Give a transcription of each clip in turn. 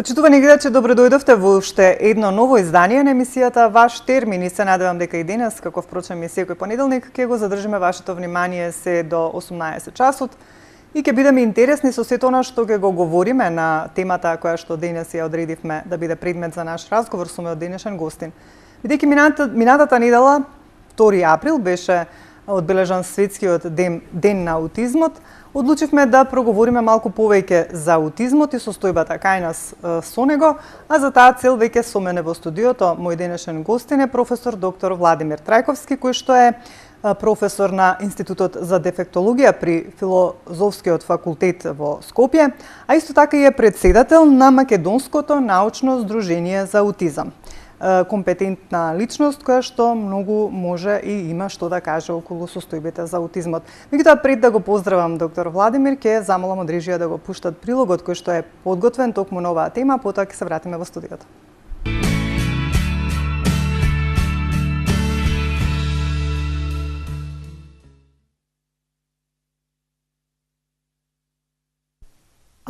Почитувани гледачи, добро дојдовте во уште едно ново издание на емисијата Ваш термин и се надевам дека и денес, како впрочем и секој понеделник, ќе го задржиме вашето внимание се до 18 часот и ќе бидеме интересни со сето она што ќе го говориме на темата која што денес ја одредивме да биде предмет за наш разговор со мојот денешен гостин. Бидејќи минатата недела, 2 април, беше одбележан светскиот ден на аутизмот, одлучивме да проговориме малку повеќе за аутизмот и состојбата кај нас со него, а за таа цел веќе со мене во студиото мој денешен гостин е професор доктор Владимир Трајковски, кој што е професор на Институтот за дефектологија при Филозофскиот факултет во Скопје, а исто така и е претседател на Македонското научно здружение за аутизам. Компетентна личност која што многу може и има што да каже околу состојбите за аутизмот. Меѓутоа, пред да го поздравам доктор Владимир, ќе замолам од режија да го пуштат прилогот кој што е подготвен токму на оваа тема, потоа ќе се вратиме во студиото.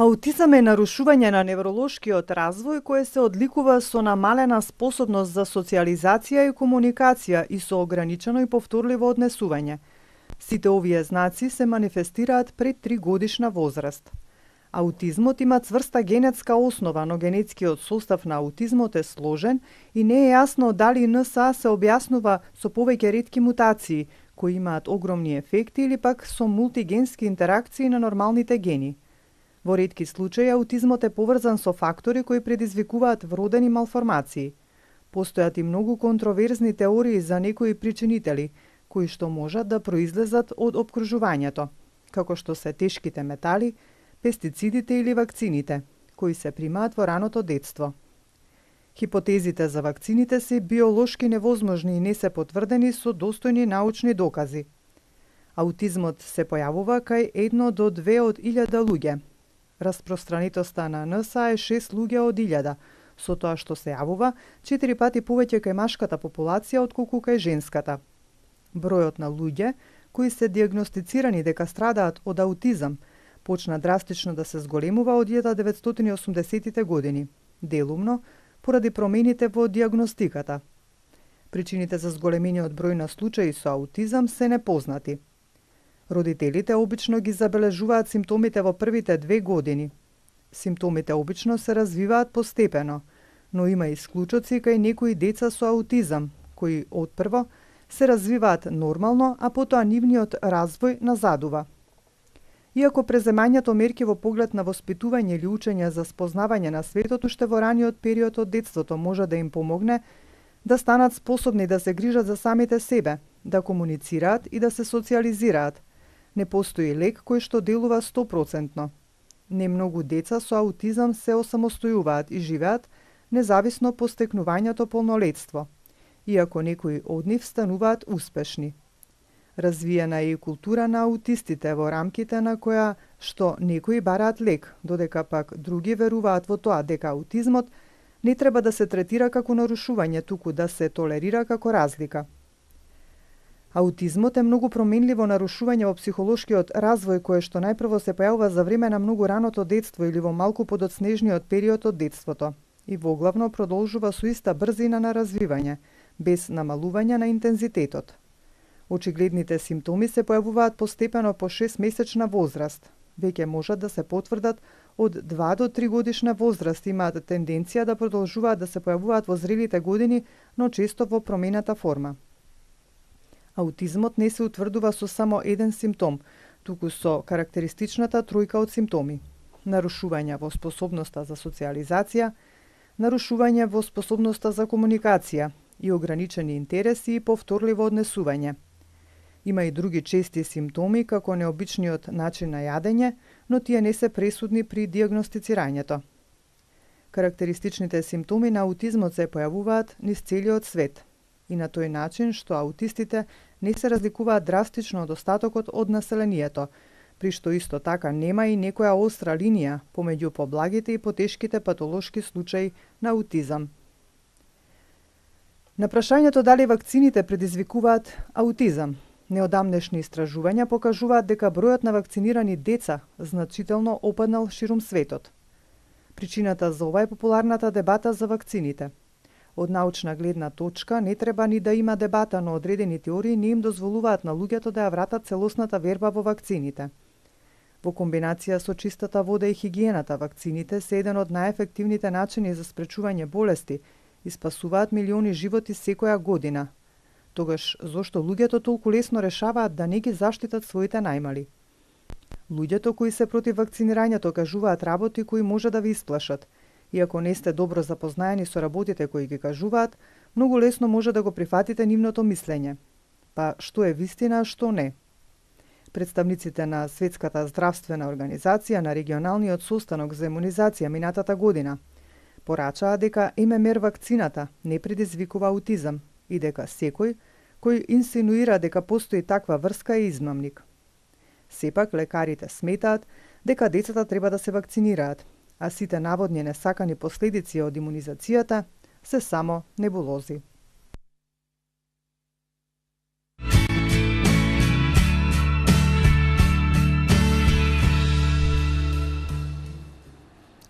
Аутизам е нарушување на невролошкиот развој кое се одликува со намалена способност за социјализација и комуникација и со ограничено и повторливо однесување. Сите овие знаци се манифестираат пред 3 годишна возраст. Аутизмот има цврста генетска основа, но генетскиот состав на аутизмот е сложен и не е јасно дали НСА се објаснува со повеќе ретки мутации, кои имаат огромни ефекти или пак со мултигенски интеракции на нормалните гени. Во ретки случаи аутизмот е поврзан со фактори кои предизвикуваат вродени малформации. Постојат и многу контроверзни теории за некои причинители, кои што можат да произлезат од опкружувањето, како што се тешките метали, пестицидите или вакцините, кои се примаат во раното детство. Хипотезите за вакцините се биолошки невозможни и не се потврдени со достојни научни докази. Аутизмот се појавува кај 1 до 2 од 1000 луѓе. Распространитоста на НСА е 6 луѓе од 1000, со тоа што се јавува 4 пати повеќе кај машката популација отколку кај женската. Бројот на луѓе кои се диагностицирани дека страдаат од аутизам почна драстично да се зголемува од 1980-тите години, делумно поради промените во диагностиката. Причините за зголемениот број на случаи со аутизам се непознати. Родителите обично ги забележуваат симптомите во првите 2 години. Симптомите обично се развиваат постепено, но има исклучоци кај некои деца со аутизам, кои отпрво се развиваат нормално, а потоа нивниот развој назадува. Иако преземањето мерки во поглед на воспитување или учење за спознавање на светот уште во раниот период од детството може да им помогне да станат способни да се грижат за самите себе, да комуницираат и да се социјализираат. Не постои лек кој што делува 100%. Не многу деца со аутизам се осамостојуваат и живеат независно по стекнувањето полнолетство, иако некои од нив стануваат успешни. Развиена е и култура на аутистите во рамките на која што некои бараат лек, додека пак други веруваат во тоа дека аутизмот не треба да се третира како нарушување, туку да се толерира како разлика. Аутизмот е многу променливо нарушување во психолошкиот развој кое што најпрво се појавува за време на многу раното детство или во малку подоцнежниот период од детството и воглавно продолжува со иста брзина на развивање, без намалување на интензитетот. Очигледните симптоми се појавуваат постепено по 6-месечна возраст. Веќе можат да се потврдат од 2 до 3 годишна возраст, имаат тенденција да продолжуваат да се појавуваат во зрелите години, но често во промената форма. Аутизмот не се утврдува со само еден симптом, туку со карактеристичната тројка од симптоми: нарушување во способноста за социјализација, нарушување во способноста за комуникација и ограничени интереси и повторливо однесување. Има и други чести симптоми, како необичниот начин на јадење, но тие не се пресудни при диагностицирањето. Карактеристичните симптоми на аутизмот се појавуваат низ целиот свет и на тој начин што аутистите не се разликуваат драстично од остатокот од населението, при што исто така нема и некоја остра линија помеѓу поблагите и потешките патолошки случаи на аутизам. На прашањето дали вакцините предизвикуваат аутизам, неодамнешни истражувања покажуваат дека бројот на вакцинирани деца значително опаднал ширум светот. Причината за ова е популарната дебата за вакцините. Од научна гледна точка не треба ни да има дебата, но одредени теории не им дозволуваат на луѓето да ја вратат целосната верба во вакцините. Во комбинација со чистата вода и хигиената, вакцините се еден од најефективните начини за спречување болести и спасуваат милиони животи секоја година. Тогаш, зошто луѓето толку лесно решаваат да не ги заштитат своите најмали? Луѓето кои се против вакцинирањето кажуваат работи кои може да ви исплашат. И ако не сте добро запознаени со работите кои ги кажуваат, многу лесно може да го прифатите нивното мислење. Па што е вистина, а што не? Представниците на Светската здравствена организација на регионалниот состанок за имунизација минатата година порачаа дека ММР вакцината не предизвикува аутизам и дека секој кој инсинуира дека постои таква врска е измамник. Сепак лекарите сметаат дека децата треба да се вакцинираат, а сите наводни несакани последици од имунизацијата се само небулози.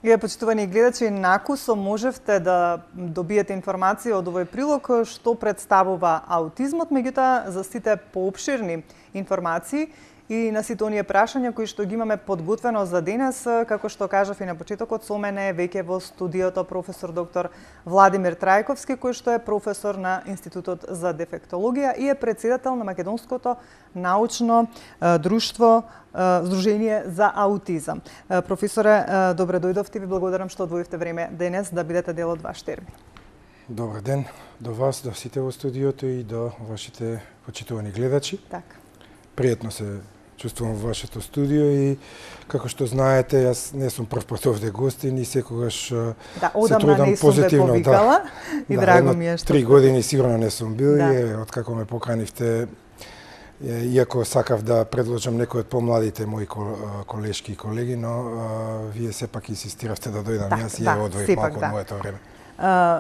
Вие, почитувани гледачи, накусо можевте да добиете информација од овој прилог што представува аутизмот, меѓутоа за сите поопширни информации и на сите оние прашања кои што ги имаме подготвено за денес, како што кажав и на почетокот, со мене е веќе во студиото професор доктор Владимир Трајковски, кој што е професор на Институтот за дефектологија и е председател на Македонското научно друштво Здружение за аутизам. Професоре, добре дојдовте, ви благодарам што одвоивте време денес да бидете дел од ваш термин. Добар ден до вас, до сите во студиото и до вашите почитувани гледачи. Така. Пријатно се чувствувам во вашето студио и како што знаете, јас не сум прв пат овде гостин и секогаш се трудам позитивно. И драго ми е што 3 години сигурно не сум бил и откако ме поканивте, иако сакав да предложам некои од помладите мои колешки и колеги, но вие сепак инсистиравте да дојдам јас и ја одвоив малку од моето време.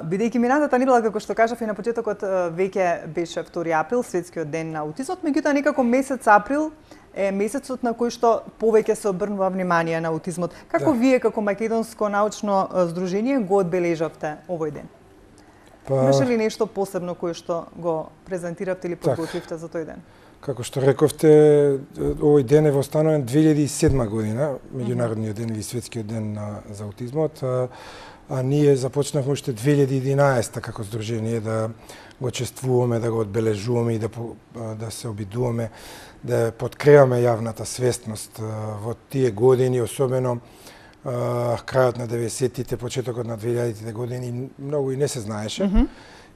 Бидејќи минатата недела, како што кажав и на почетокот, веќе беше 2 април, светскиот ден на аутизмот, меѓутоа некако месец април е месецот на кој што повеќе се обрнува внимание на аутизмот. Како вие како Македонско научно здружение го одбележавте овој ден? Имаше ли нешто посебно кое што го презентиравте или подготвивте за тој ден? Како што рековте, овој ден е востануван 2007 година, меѓународниот ден или светскиот ден за аутизмот, а ние започнавме уште 2011 како здружение да го чествуваме, да го одбележуваме и да се обидуваме да подкреваме јавната свестност во тие години, особено крајот на 90-тите, почетокот на 2000-тите години, многу и не се знаеше.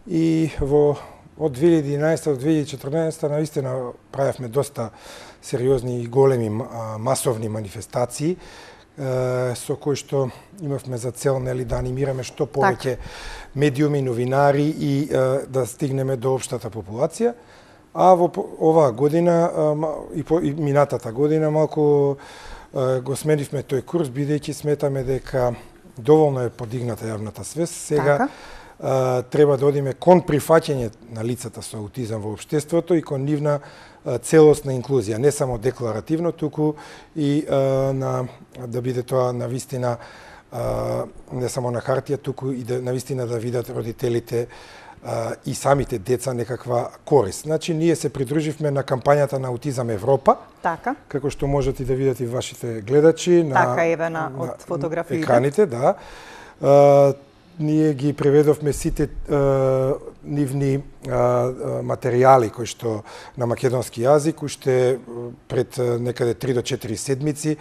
И од 2011 до 2014 наистина правевме доста сериозни и големи масовни манифестации со кои што имавме за цел да анимираме што повеќе медиуми, новинари и да стигнеме до општата популација. А во оваа година и минатата година малку го сменивме тој курс, бидејќи сметаме дека доволно е подигната јавната свест. Сега треба да одиме кон прифаќање на лицата со аутизам во општеството и кон нивна целосна инклузија, не само декларативно, туку и да биде тоа навистина не само на хартија, туку и да навистина да видат родителите и самите деца некаква корист. Значи, ние се придруживме на кампањата на Аутизам Европа, како што можете и да видите и вашите гледачи на од фотографиите. Екраните, да. Ние ги преведовме сите нивни материјали кои што на македонски јазик уште пред некаде 3 до 4 седмици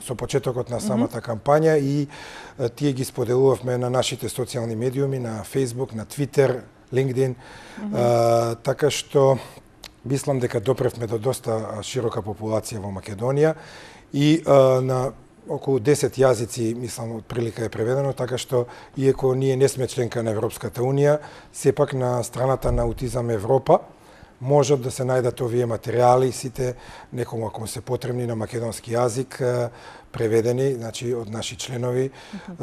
со почетокот на самата кампања и тие ги споделувавме на нашите социјални медиуми, на Facebook, на Twitter, LinkedIn, така што мислам дека допревме до доста широка популација во Македонија и на околу 10 јазици, мислам, од прилика е преведено, така што, иако ние не сме членка на Европската Унија, сепак на страната на Аутизам Европа можат да се најдат овие материјали, сите некому ако се потребни на македонски јазик, преведени, значи од наши членови,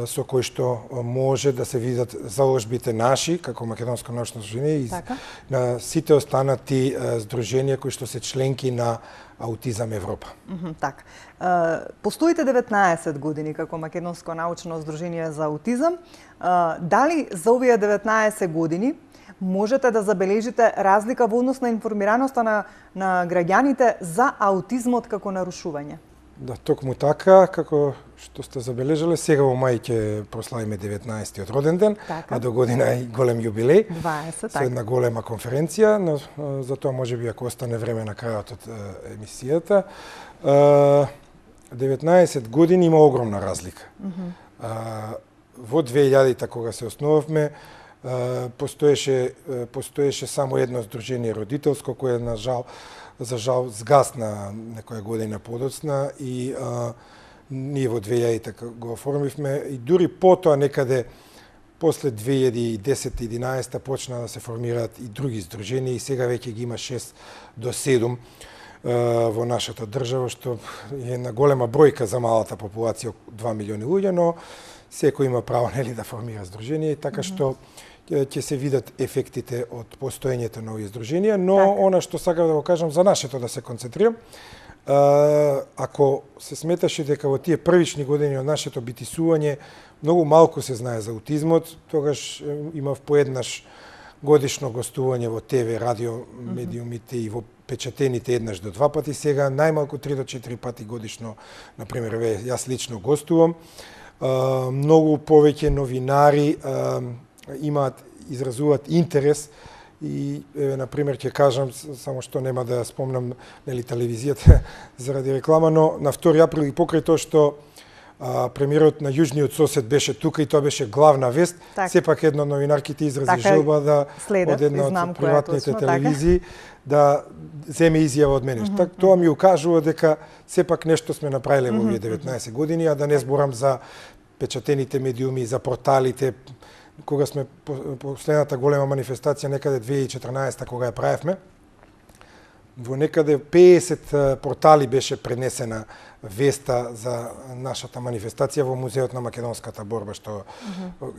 со кои што може да се видат заложбите наши, како Македонско научно здружение и на сите останати здруженија кои што се членки на Аутизам Европа. Така. Постоите 19 години како Македонско научно здружение за аутизам. Дали за овие 19 години можете да забележите разлика во однос на информираноста на граѓаните за аутизмот како нарушување? Да, токму така, како што сте забележале, сега во мај ќе прославиме 19-тиот роден ден, а до година и голем јубилеј, 20, со една голема конференција, но за тоа можеби ако остане време на крајот од емисијата. 19 години има огромна разлика. Во 2000-та кога се основавме, постоеше само едно здружение родителско кое за жал згасна некоја година подоцна и ние во 2000-та го оформивме и дури потоа некаде после 2010-11 почна да се формираат и други здруженија и сега веќе ги има 6 до 7 во нашата држава, што е една голема бројка за малата популација, 2 милиони луѓе, но секој има право да формира здружение, така што ќе се видат ефектите од постоењето на овие здруженија, но она што сакам да го кажам за нашето да се концентрирам, ако се сметаше дека во тие првични години од нашето битисување многу малку се знае за аутизмот, тогаш имав поеднаш годишно гостување во ТВ, радио, медиумите и во печатените еднаш до 2 пати, сега најмалку 3 до 4 пати годишно, например, јас лично гостувам. Многу повеќе новинари изразуваат интерес и, например, ќе кажам, само што нема да спомнам телевизијата заради реклама, но на 2 април и покрај тоа што премиерот на јужниот сосед беше тука и тоа беше главна вест, сепак една од новинарките изрази желба да од една од приватните телевизии да земе изјава од мене. Тоа ми укажува дека сепак нешто сме направиле во овие 19 години, а да не зборам за печатените медиуми, за порталите. Кога сме последната голема манифестација некаде 2014 кога ја правевме, во некаде 50 портали беше пренесена веста за нашата манифестација во Музеот на македонската борба, што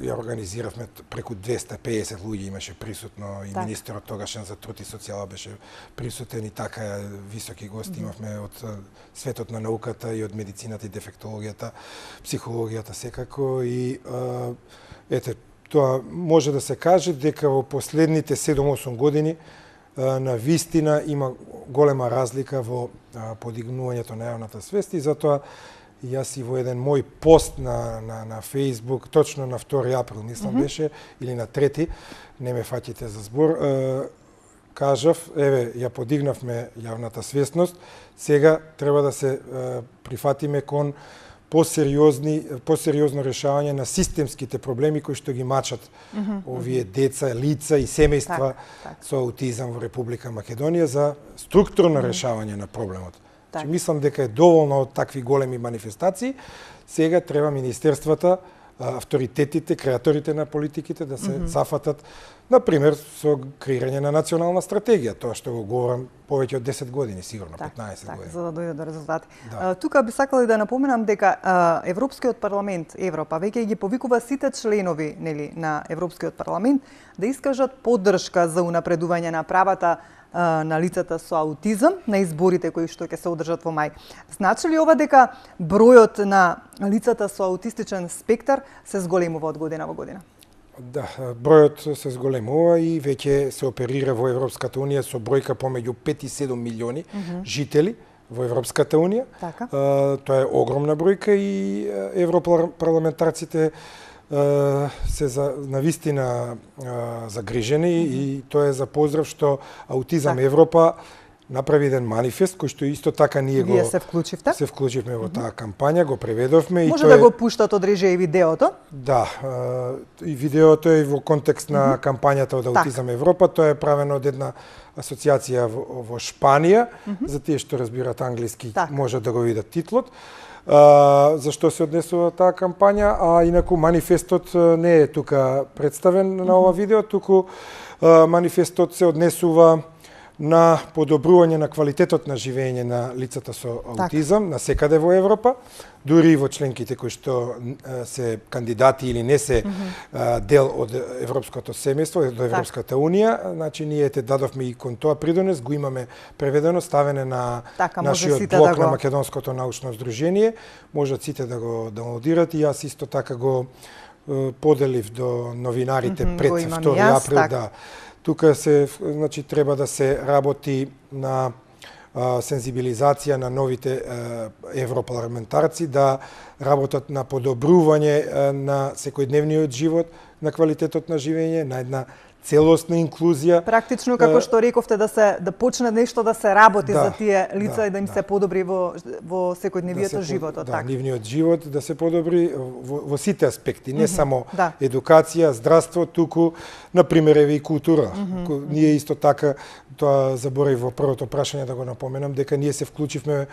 ја организиравме, преку 250 луѓе имаше присутно и министерот тогашен за труд и социјала беше присутен и така високи гости имавме од светот на науката и од медицината и дефектологијата, психологијата секако и тоа може да се каже дека во последните 7-8 години на вистина има голема разлика во подигнувањето на јавната свест и затоа јас и во еден мој пост на Facebook, точно на 2 април, мислам беше, или на 3, не ме фаќате за збор, кажав, ја подигнавме јавната свесност, сега треба да се прифатиме кон посериозно решавање на системските проблеми кои што ги мачат овие деца, лица и семејства со аутизам во Република Македонија за структурно решавање на проблемот. Мислам дека е доволно од такви големи манифестации. Сега треба министерствата, авторитетите, креаторите на политиките да се зафатат, например, со креирање на национална стратегија, тоа што го говорам повеќе од 10 години, сигурно 15 години. За да дојде до резултати. Тука би сакала и да напоменам дека Европскиот парламент, Европа, веќе ги повикува сите членови на Европскиот парламент да искажат поддршка за унапредување на правата на лицата со аутизам на изборите кои што ќе се одржат во мај. Значи ли ова дека бројот на лицата со аутистичен спектар се зголемува од година во година? Да, бројот се зголемува и веќе се оперира во Европската унија со бројка помеѓу 5 и 7 милиони жители во Европската унија. Тоа е огромна бројка и европарламентарците се навистина загрижени и тоа е за поздрав што Аутизам Европа направи еден манифест кој што исто така ние го се вклучивме во таа кампања, го преведовме и може да го пуштат од режија и видеото? Да, и видеото е во контекст на кампањата од Аутизам Европа, тоа е правено од една асоциација во Шпанија, за тие што разбират англиски може да го видат титлот. Зашто се однесува таа кампања, а инаку манифестот не е тука представен на ова видео, туку манифестот се однесува на подобрување на квалитетот на живење на лицата со аутизам на секаде во Европа, дури и во членките кои што се кандидати или не се дел од европското семејство, од Европската унија. Значи, ние те дадовме и кон тоа придонес, го имаме преведено, ставене на нашиот блог на Македонското научно здружение. Можат сите да го даунлодират и јас исто така го поделив до новинарите пред 2 април. Да. Тука значи, треба да се работи на сензибилизација на новите европарламентарци, да работат на подобрување на секојдневниот живот, на квалитетот на живење, на една целосна инклузија. Практично, како што рековте, да почне нешто да се работи за тие лица и да им се подобри во секојдневието животот. Да, нивниот живот да се подобри во сите аспекти, не само едукација, здравство, туку, например, еве и култура. Ние исто така, тоа заборав во првото прашање да го напоменам, дека ние се вклучивме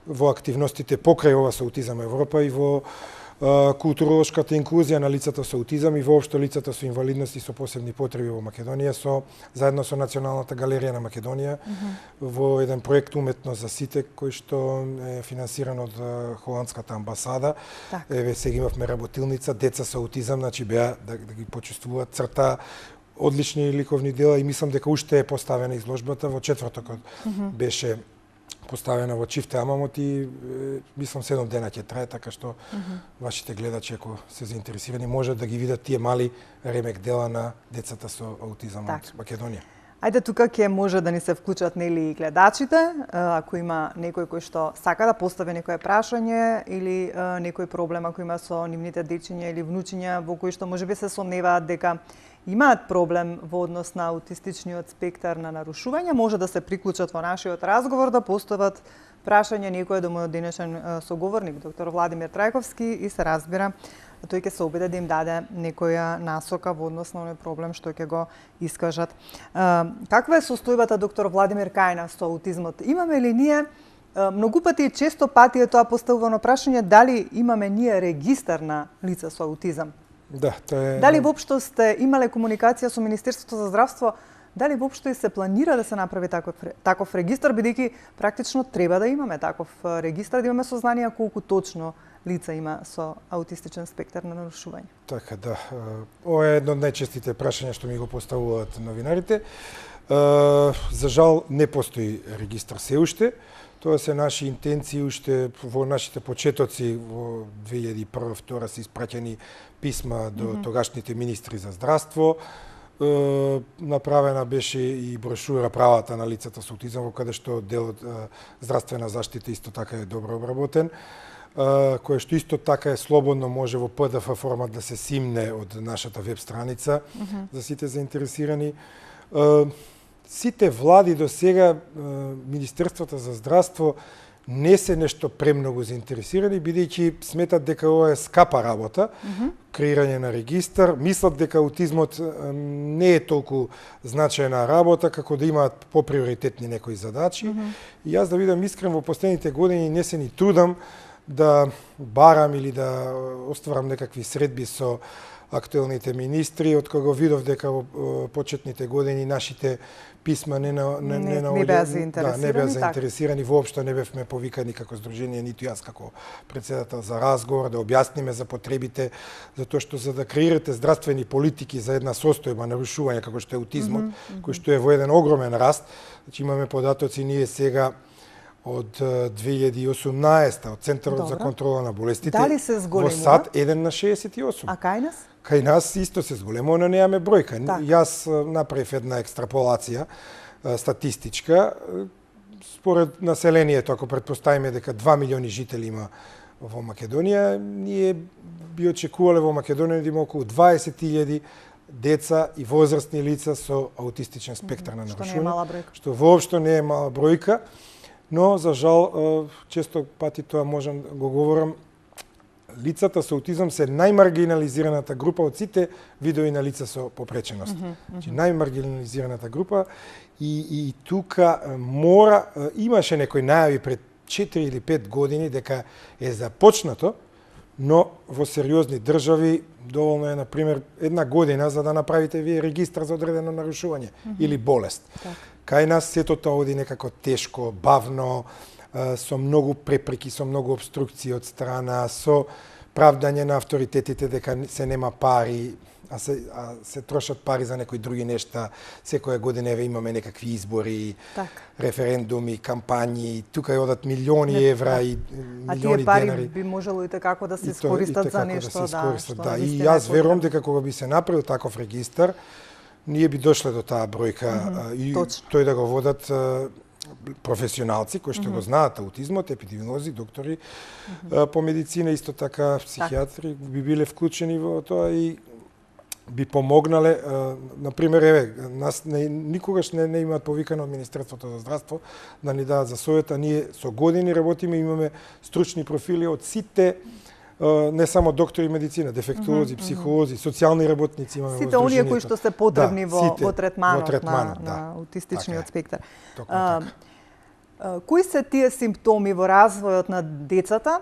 во активностите покрај ова со аутизам Европа и во културолошката инклузија на лицата со аутизам и воопшто лицата со инвалидности со посебни потреби во Македонија, заедно со Националната галерија на Македонија, во еден проект Уметност за сите, кој што е финансиран од холандската амбасада. Еве сега имавме работилница, деца со аутизам, значи беа да ги почувствуваат црта, одлични ликовни дела и мислам дека уште е поставена изложбата во четвртокот. Беше поставена во Чифте Амамот и мислам 7 дена ќе трае, така што вашите гледачи, ако се заинтересирани, можат да ги видат тие мали ремек дела на децата со аутизам од Македонија. Ајде тука ќе може да ни се вклучат нели и гледачите, ако има некој кој што сака да постави некое прашање или некој проблем ако има со нивните дечиња или внучиња во кои што можеби се сомневаат дека имаат проблем во однос на аутистичниот спектар на нарушување, може да се приклучат во нашиот разговор, да постават прашање некој до мојот денешен соговорник, доктор Владимир Трајковски, и се разбира, тој ќе се обиде да им даде некоја насока во однос на овој проблем што ќе го искажат. Каква е состојбата, доктор Владимир, кај нас со аутизмот? Имаме ли ние, многу пати и често пати е тоа поставувано прашање, дали имаме ние регистар на лица со аутизам? Да, тоа е... Дали воопшто сте имале комуникација со Министерството за здравство? Дали воопшто и се планира да се направи таков регистар, бидејќи практично треба да имаме таков регистар, да имаме сознание колку точно лица има со аутистичен спектар на нарушување? Така, да. Ова е едно од најчестите прашања што ми го поставуваат новинарите. За жал, не постои регистар се уште. Тоа се наши интенции уште во нашите почетоци во 2001-2002 се испраќани писма до тогашните министри за здравство. Направена беше и брошура правата на лицата со аутизам, во каде што делот здравствена заштита исто така е добро обработен, кој што исто така е слободно може во PDF формат да се симне од нашата веб страница за сите заинтересирани. Сите влади до сега, Министерството за здравство, не се нешто премногу заинтересирани, бидејќи сметат дека ова е скапа работа, креирање на регистар, мислат дека аутизмот не е толку значајна работа, како да имаат поприоритетни некои задачи. И јас да бидам искрен, во последните години не се ни трудам да барам или да остварам некакви средби со актуелните министри, од кога видов дека во почетните години нашите писма не беа заинтересирани, воопшто не бевме повикани како здружение, ниту јас како председател за разговор, да објасниме за потребите, затоа што за да креирате здравствени политики за една состојба нарушување како што е аутизмот, кој што е во еден огромен раст, значи имаме податоци ние сега од 2018 од Центарот за контрола на болестите. Дали се зголемува? Во САД 1 на 68. А кај нас? Кај нас исто се зголемува, но немаме бројка. Јас направив една екстраполација статистичка. Според населението, ако претпоставиме дека 2 милиони жители има во Македонија, ние би очекувале во Македонија да има околу 20.000 деца и возрастни лица со аутистичен спектар на нарушување, што воопшто не е мала бројка. Но, за жал, често пати тоа можам да го говорам, лицата со аутизам се најмаргинализираната група од сите видови на лица со попреченост. Значи, најмаргинализираната група и тука имаше некои најави пред 4 или 5 години дека е започнато но во сериозни држави доволно е, на пример, 1 година за да направите вие регистар за одредено нарушување или болест. Кај нас сето тоа оди некако тешко, бавно, со многу препреки, со многу обструкции од страна, со правдање на авторитетите дека се нема пари, а се трошат пари за некои други нешта. Секоја година имаме некакви избори, референдуми, кампањи, тука ја одат милиони евра и милиони денари. А тие пари би можело и како да се искористат за нешто, да. И јас верувам дека кога би се направил таков регистар, ние би дошле до таа бројка и тој да го водат професионалци кои што го знаат аутизмот, епидемиолози, доктори по медицина, исто така психијатри би биле вклучени во тоа и би помогнале. Например, нас никогаш не имаат повикано од Министерството за здравство да ни дадат за совет, а ние со години работиме, имаме стручни профили од сите, не само доктори медицина, дефектолози, психолози, социјални работници имаме во сите оние кои што се потребни во третманот на аутистичниот спектар. Кои се тие симптоми во развојот на децата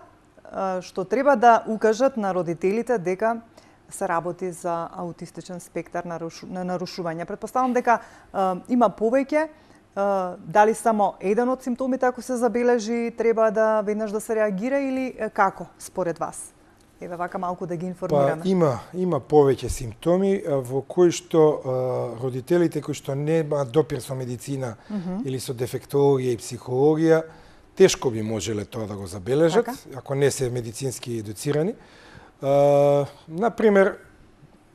што треба да укажат на родителите дека се работи за аутистичен спектар на нарушување? Претпоставам дека има повеќе. Дали само еден од симптомите, ако се забележи, треба да веднаш да се реагира или како според вас? Еве вака малку да ги информираме. Има повеќе симптоми во кои што родителите кои што немаат допир со медицина или со дефектологија и психологија, тешко би можеле тоа да го забележат, ако не се медицински едуцирани. Например,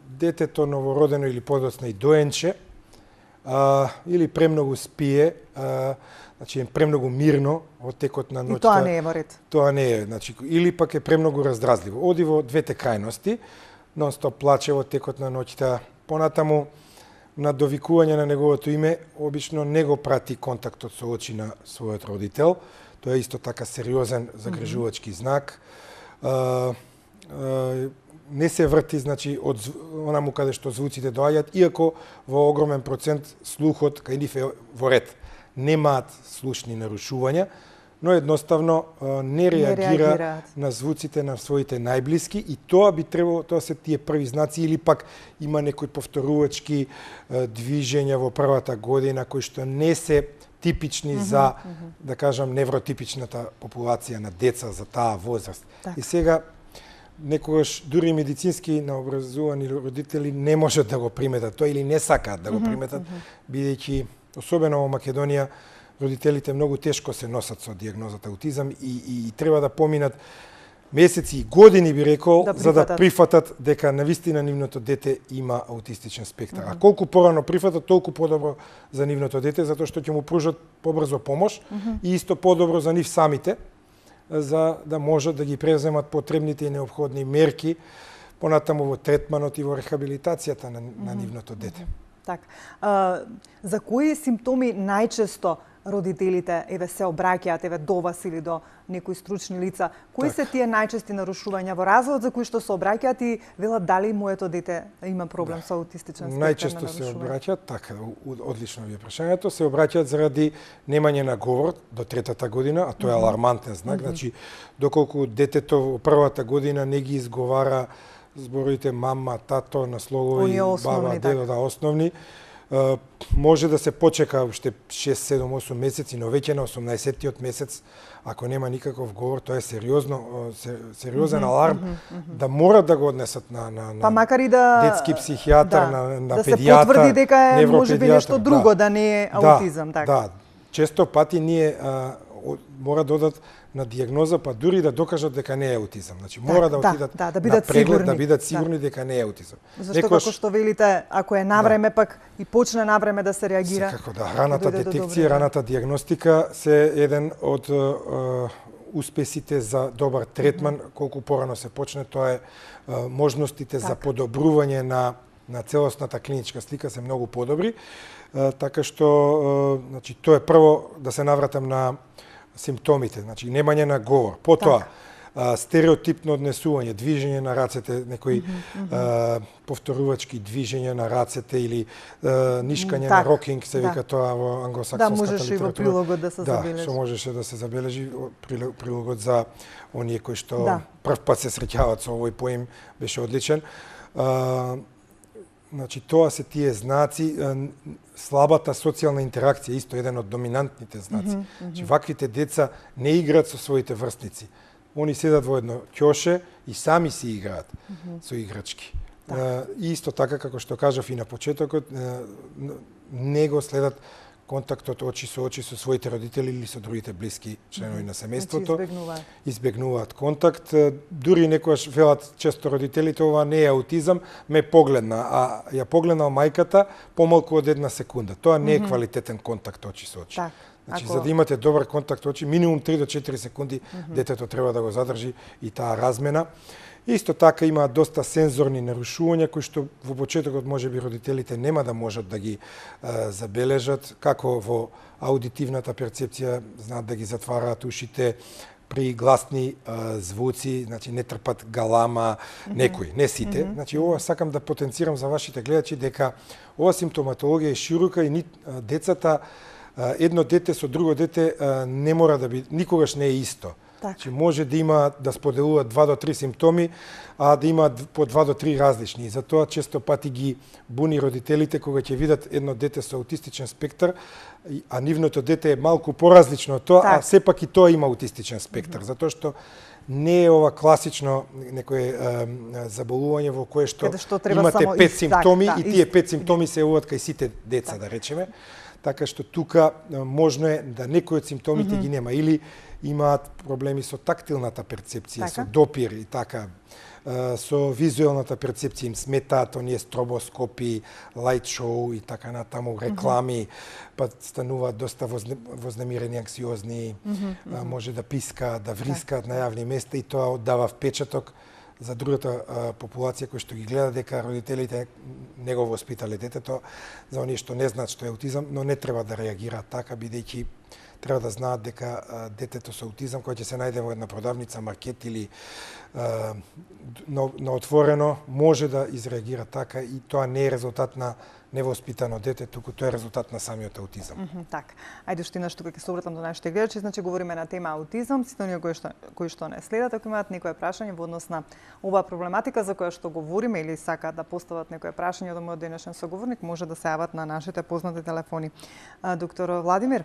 детето новородено или подоцна и доенче, или премногу спие, значи е премногу мирно во текот на ноќта. И тоа не е во ред. Тоа не е, значи, или пак е премногу раздразливо. Оди во двете крајности, нон-стоп плаче во текот на ноќта. Понатаму, на довикување на неговото име, обично не го прати контактот со очи на својот родител. Тоа е исто така сериозен загрижувачки знак. Не се врти, значи, од онаму каде што звуците доаѓаат, иако во огромен процент слухот кај нив е во ред. Немаат слушни нарушувања, но едноставно не реагира на звуците на своите најблиски и тоа би требало, тоа се тие први знаци, или пак има некои повторувачки движења во првата година кои што не се типични за, да кажам, невротипичната популација на деца за таа возраст. И сега некогаш дури медицински наобразувани родители не можат да го приметат тоа или не сакаат да го приметат, бидејќи особено во Македонија родителите многу тешко се носат со дијагнозата аутизам и треба да поминат месеци и години, би рекол, за да прифатат дека навистина нивното дете има аутистичен спектар. А колку порано прифатат, толку подобро за нивното дете, затоа што ќе му пружат побрзо помош и исто подобро за нив самите, за да можат да ги преземат потребните и необходни мерки понатаму во третманот и во рехабилитацијата на нивното дете. За кои симптоми најчесто родителите се обраќаат до вас или до некои стручни лица? Кои се тие најчести нарушувања во развојот за кои што се обраќаат и велат дали моето дете има проблем со аутистичен спектар? Најчесто се обраќаат, така, одлично ви е прашањето, се обраќаат заради немање на говор до третата година, а тоа е алармантен знак, значи доколку детето во првата година не ги изговара зборите мама, тато, наслогови, баба, дедо, основни, може да се почека уште 6, 7, 8 месеци, но веќе на 18-тиот месец, ако нема никаков говор, тоа е сериозен аларм да мора да го однесат на макар и да детски психијатар, на да педијатар, се потврди дека е можеби нешто друго, да не е аутизам, така. Да, често пати ние мора да одат на дијагноза, па дури да докажат дека не е аутизам. Значи мора да отидат да на бидат преглед, сигурни, да бидат сигурни дека не е аутизам. Зашто како што велите, ако е навреме пак и почне навреме да се реагира. Секако да, раната детекција, раната дијагностика се еден од успесите за добар третман. Колку порано се почне, тоа е можностите за подобрување на целосната клиничка слика се многу подобри. Така што, значи, тоа е прво да се навратам на симптомите, значи немање на говор. Потоа, стереотипно однесување, движење на рацете, некои повторувачки движења на рацете или нишкање на рокинг, се вика тоа во англосаксонската литература. Да, можеше и во прилогот да се забележи. Да, што можеше да се забележи прилогот за оние кои што прв пат се среќаваат со овој поим беше одличен. Значи, тоа се тие знаци, слабата социјална интеракција, исто еден од доминантните знаци. Значи, ваквите деца не играат со своите врсници. Они седат во едно ќоше и сами си играат со играчки. И исто така, како што кажав и на почетокот, не го следат контактот очи со своите родители или со другите блиски членови на семејството. Избегнуваат контакт. Дури некојаш велат често родителите, ова не е аутизам, ме погледна, а ја погледнал мајката помалку од една секунда. Тоа не е квалитетен контакт очи со очи. Значи, за да имате добар контакт очи, минимум 3 до 4 секунди детето треба да го задржи и таа размена. Исто така има доста сензорни нарушувања кои што во почетокот можеби родителите нема да можат да ги забележат, како во аудитивната перцепција знаат да ги затвараат ушите при гласни звуци, значи не трпат галама, некои, не сите. Значи ова сакам да потенцирам за вашите гледачи дека ова симптоматологија е широка и децата, едно дете со друго дете не мора да биде, никогаш не е исто. Значи може да има да споделуваат 2 до 3 симптоми, а да има по 2 до 3 различни. И затоа често пати ги буни родителите кога ќе видат едно дете со аутистичен спектар, а нивното дете е малку поразлично од тоа, а сепак и тоа има аутистичен спектар, затоа што не е ова класично некое заболување во кое што имате 5 симптоми и тие 5 симптоми се јавуваат кај сите деца, да речеме. Така што тука можно е да некои од симптомите ги нема или имаат проблеми со тактилната перцепција, со допир и така, со визуелната перцепција им сметаат оние стробоскопи, лајт шоу и така натаму, реклами, па стануваат доста вознемирени, анксиозни, може да пискаат, да врискаат на јавни места и тоа оддава впечаток за другата популација која што ги гледа дека родителите не го воспитале детето, за оние што не знаат што е аутизам, но не треба да реагираат така, бидејќи треба да знаат дека детето со аутизам кој ќе се најде во една продавница, маркет или на отворено може да изреагира така и тоа не е резултат на невоспитано дете, туку тоа е резултат на самиот аутизам. Така. Ајде уште еднаш тука ќе се обратам до нашите гледачи, значи говориме на тема аутизам, сите оние кои што не следат, ако имаат некое прашање во однос на оваа проблематика за која што говориме или сакаат да постават некое прашање до мојот денешен соговорник, може да се јават на нашите познати телефони. Доктор Владимир,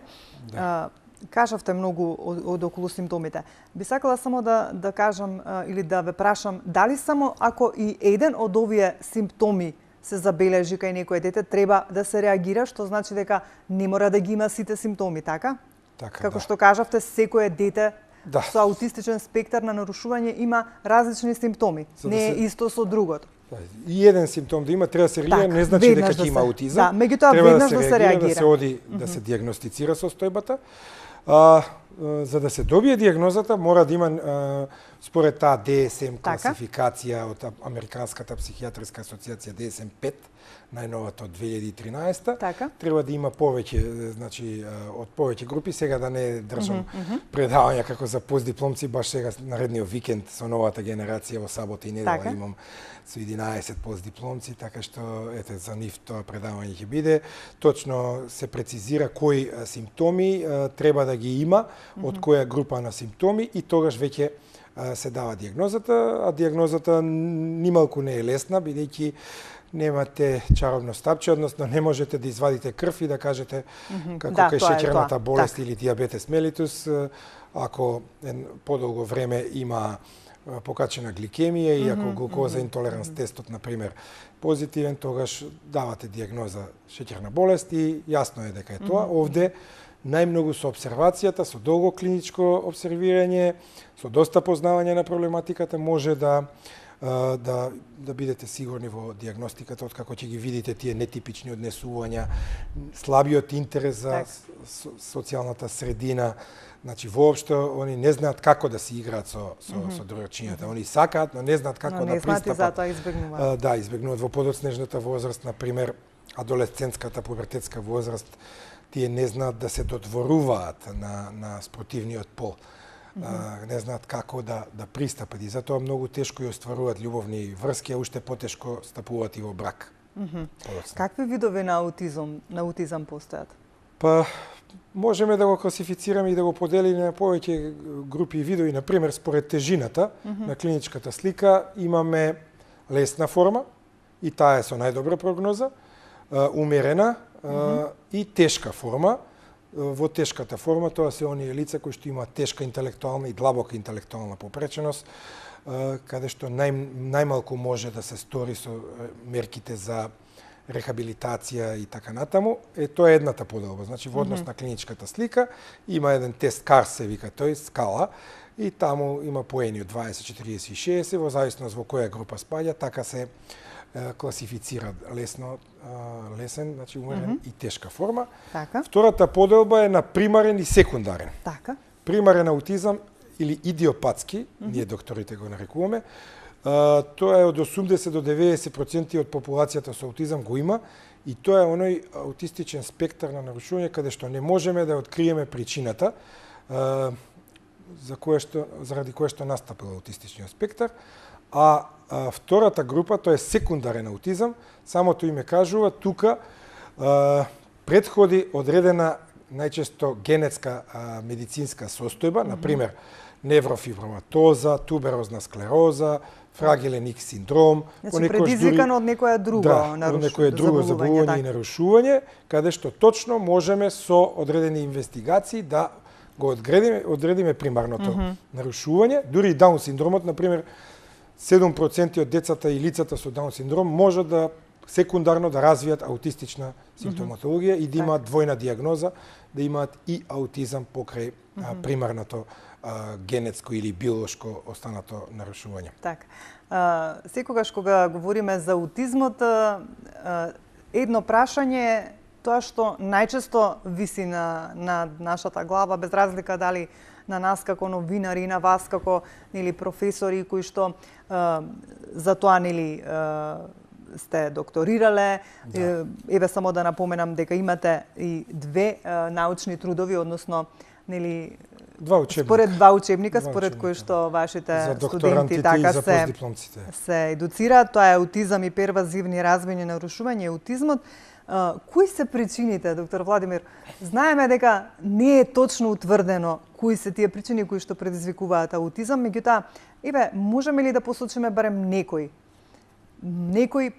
кажавте многу од околу симптомите. Би сакала само да кажам или да ве прашам, дали само ако и еден од овие симптоми се забележи кај некој дете, треба да се реагира, што значи дека не мора да ги има сите симптоми, така? Како што кажавте, секое дете со аутистичен спектар на нарушување има различни симптоми. Не е исто со другото. И еден симптом да има, треба да се реагира, не значи дека ќе има аутизам. Да, меѓутоа веднаш да се реагира. Да се оди, да се диагностицира состојбата. За да се добие диагнозата, мора да има, според таа DSM класификација од Американската психијатриска асоциација DSM-5, најновата од 2013, треба да има повеќе, значи, од повеќе групи. Сега да не држам предавања како за постдипломци, баш сега наредниот викенд со новата генерација во сабота и недела имам со 11 постдипломци, така што ете за нив тоа предавање ќе биде. Точно се прецизира кои симптоми треба да ги има, од која група на симптоми и тогаш веќе се дава диагнозата, а диагнозата нималку не е лесна, бидејќи немате чаробно стапче, односно не можете да извадите крв и да кажете како кај шеќерната болест или диабетес мелитус, ако подолго време има покачена гликемија и ако глукоза интолеранс тестот, например, позитивен, тогаш давате диагноза шеќерна болест и јасно е дека е тоа. Овде најмногу со обсервацијата, со долго клиничко обсервирање, со доста познавање на проблематиката може да бидете сигурни во диагностиката, откако ќе ги видите тие нетипични однесувања, слабиот интерес за социјалната средина. Значи, воопшто, они не знаат како да се играат со другачињата. Они сакаат, но не знаат како да пристапат. И затоа избегнуваат. Да, избегнуваат во подоцнежната возраст, например, адолесцентската, пубертетска возраст, тие не знаат да се додворуваат на спротивниот пол. не знаат како да пристапат и затоа многу тешко ја остваруваат љубовни врски, а уште потешко стапуваат и во брак. Какви видови на аутизам постојат? Па можеме да го класифицираме и да го поделиме на повеќе групи и видови. Например, според тежината на клиничката слика имаме лесна форма и таа е со најдобра прогноза, умерена и тешка форма. Во тешката форма тоа се оние лица кои што имаат тешка интелектуална и длабока интелектуална попреченост, каде што најмалку може да се стори со мерките за рехабилитација и така натаму. Тоа е едната поделба. Значи, во однос на клиничката слика има еден тест КАРС се вика тој, скала, и таму има поени од 20, 40 и 60, во зависност во која група спаѓа, така се класифицира лесен, значи умерен и тешка форма. Така. Втората поделба е на примарен и секундарен. Така. Примарен аутизам или идиопатски, ние докторите го нарекуваме, тоа е од 80 до 90% од популацијата со аутизам го има и тоа е оној аутистичен спектар на нарушување каде што не можеме да откриеме причината заради кое што настапил аутистичниот спектар, а втората група, тоа е секундарен аутизам, самото име кажува, тука предходи одредена најчесто генетска медицинска состојба, например неврофиброматоза, туберозна склероза, фрагилен Х синдром, значи предизвикано од некоја друго заболување и нарушување, каде што точно можеме со одредени инвестигации да го одредиме примарното нарушување. Дури и Даун синдромот, например, 7% од децата и лицата со Даун синдром може да секундарно да развијат аутистична симптоматологија и да имаат двојна дијагноза, да имаат и аутизам покрај примарното генетско или биолошко останато нарушување. Така. Секогаш кога говориме за аутизмот, едно прашање е тоа што најчесто виси на нашата глава, без разлика дали на нас како новинари и на вас како професори кои што за тоа сте докторирале. Еве само да напоменам дека имате и 2 научни трудови, односно според 2 учебника, според кои што вашите студенти така се едуцираат. Тоа е аутизам и первазивни развојни нарушувања и аутизмот. Кои се причините, доктор Владимир? Знаеме дека не е точно утврдено кои се тие причини кои што предизвикуваат аутизам, меѓутоа, можеме ли да посочиме барем некои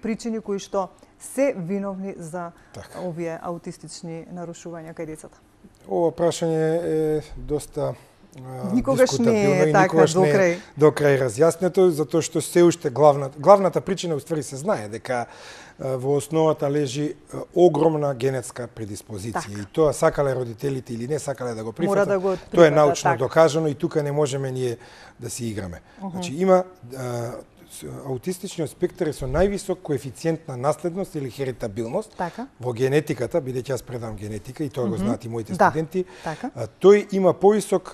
причини кои што се виновни за овие аутистични нарушувања кај децата? Ова прашање е доста никогаш не е така до крај разјаснето, затоа што се уште главната причина уствари се знае дека во основата лежи огромна генетска предиспозиција и тоа сакале родителите или не сакале да го прифатат, тоа е научно докажано и тука не можеме ние да си играме. Значи има аутистичниот спектар е со највисок коефициент на наследност или херитабилност во генетиката, бидејќи јас предавам генетика и тоа го знаат и моите студенти. Тој има повисок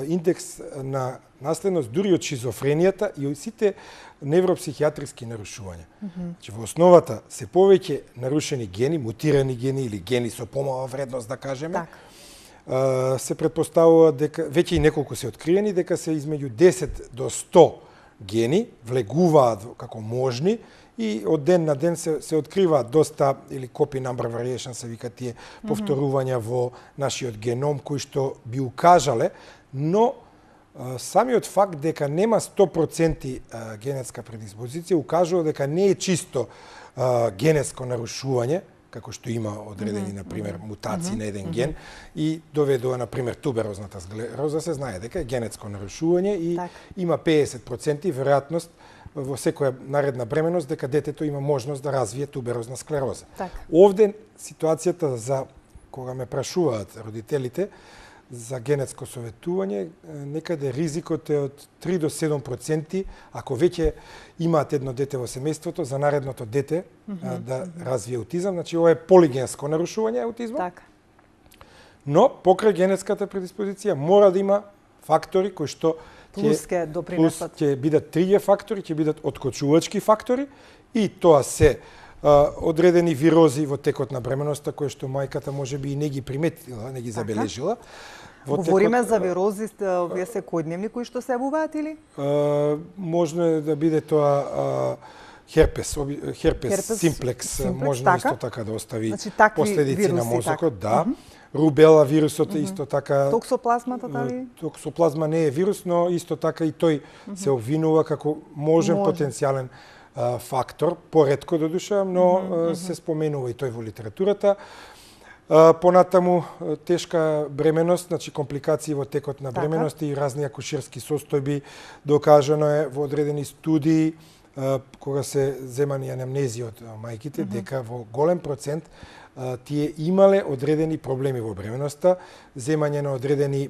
индекс на наследност дури од шизофренијата и од сите невропсихијатриски нарушувања. Значи во основата се повеќе нарушени гени, мутирани гени или гени со помала вредност да кажеме. Се претпоставува дека веќе и неколку се откриени дека се измеѓу 10 до 100 гени влегуваат како можни и од ден на ден се откриваат доста или copy number variation се вика тие повторувања во нашиот геном кои што би укажале, но самиот факт дека нема 100% генетска предиспозиција укажува дека не е чисто генетско нарушување, како што има одредени, например, мутации на еден ген и доведува, например, туберозната склероза, се знае дека е генетско нарушување и има 50% веројатност во секоја наредна бременост дека детето има можност да развие туберозна склероза. Овде ситуацијата за кога ме прашуваат родителите за генетско советување, некаде ризикот е од 3 до 7% ако веќе имаат едно дете во семејството за наредното дете да развие аутизам. Значи, ова е полигенско нарушување аутизма. Но покрај генетската предиспозиција мора да има фактори кои што ќе бидат трие фактори, ќе бидат откочувачки фактори и тоа се одредени вирози во текот на бременоста кои што мајката можеби и не ги приметила, не ги забележила. Говориме за вирози овие секојдневни кои што се јавуваат или? Можно е да биде тоа херпес симплекс, може исто така да остави последици на мозокот, да. Рубела вирусот исто така. Токсоплазмата дали? Токсоплазма не е вирус, но исто така и тој се обвинува како можен потенцијален фактор, поретко до душа, но се споменува и тој во литературата. Понатаму тешка бременост, значи компликации во текот на бременост и разни акушерски состојби, докажано е во одредени студии кога се земани анамнези од мајките дека во голем процент тие имале одредени проблеми во бременоста, земање на одредени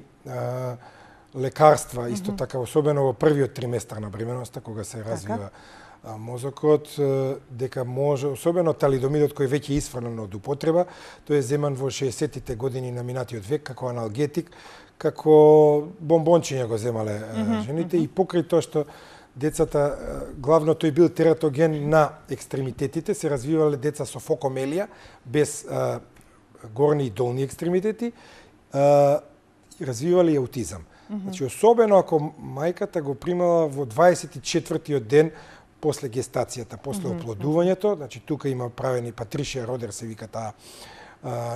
лекарства, исто така особено во првиот триместар на бременоста кога се развива мозокот, дека може, особено талидомидот кој веќе е исфрлен од употреба, тој е земан во 60-тите години на минатиот век како аналгетик, како бомбончиња го земале жените и покрај тоа што децата, главно тој бил тератоген на екстремитетите, се развивале деца со фокомелија, без горни и долни екстремитети, развивале и аутизам. Значи, особено ако мајката го примала во 24-тиот ден после гестацијата, после оплодувањето, значи тука има правени Патришија Родер се вика таа